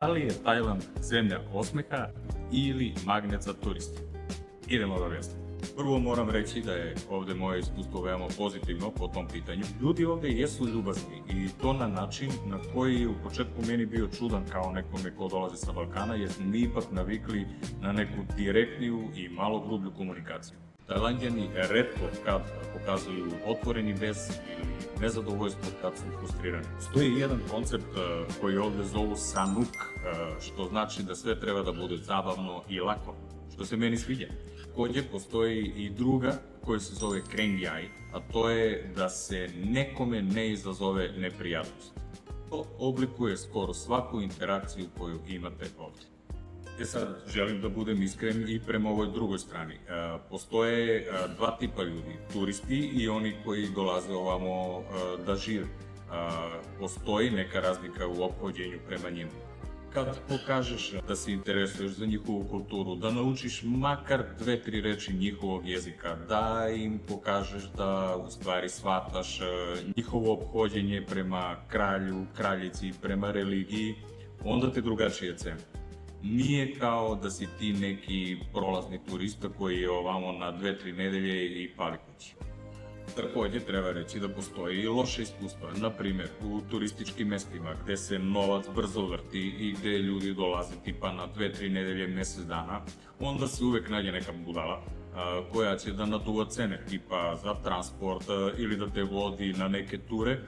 Da li je Tajland zemlja osmeha ili magnet za turiste? Idemo da objasnimo. Prvo moram reći da je ovde moje iskustvo veoma pozitivno po tom pitanju. Ljudi ovde jesu ljubazni i to na način na koji je u početku meni bio čudan kao nekome ko dolazi sa Balkana, jer smo mi ipak navikli na neku direktniju i malo grublju komunikaciju. Tajlanđani retko kad pokazuju otvoreni bes ili nezadovoljstvo kad su frustrirani. Stoji jedan koncept koji ovde zovu sanuk, što znači da sve treba da bude zabavno i lako, što se meni sviđa. Takođe, postoji i druga koja se zove krengjaj, a to je da se nekome ne izazove neprijatnost. To oblikuje skoro svaku interakciju koju imate ovde. Sad, želim da budem iskren i prema ovoj drugoj strani. Postoje dva tipa ljudi, turisti i oni koji dolaze ovamo da žive. Postoji neka razlika u ophođenju prema njima. Kad pokažeš da se interesuješ za njihovu kulturu, da naučiš makar 2-3 reči njihovog jezika, da im pokažeš da u stvari shvataš njihovo ophođenje prema kralju, kraljici, prema religiji, onda te drugačije cene. Nije kao da si ti neki prolazni turista koji je ovamo na 2-3 nedelje i pali kući. Takođe, treba reći da postoji i loše iskustva. Na primer, u turističkim mestima gde se novac brzo vrti i gde ljudi dolaze tipa na 2-3 nedelje, mesec dana, onda se uvek nađe neka budala koja će da naduva cene, tipa za transport ili da te vodi na neke ture,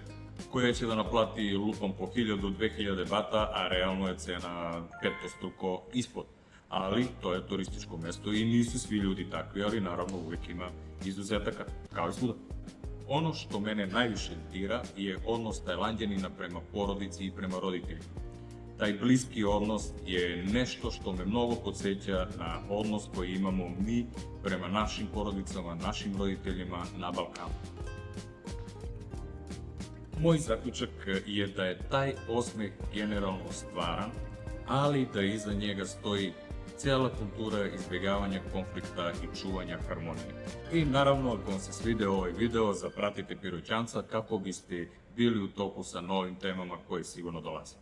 koja će da naplati lupom po 1000-2000 bata, a realno je cena petostruko ispod. Ali to je turističko mesto i nisu svi ljudi takvi, ali naravno uvek ima izuzetaka, kao i svuda. Ono što mene najviše dira je odnos Tajlanđanina prema porodici i prema roditeljima. Taj bliski odnos je nešto što me mnogo podsjeća na odnos koji imamo mi prema našim porodicama, našim roditeljima na Balkanu. Moj zaključak je da je taj osmeh generalno stvaran, ali da iza njega stoji cijela kultura izbjegavanja konflikta i čuvanja harmonije. I naravno, ako vam se svidio ovaj video, zapratite Piroćanca kako biste bili u toku sa novim temama koje sigurno dolaze.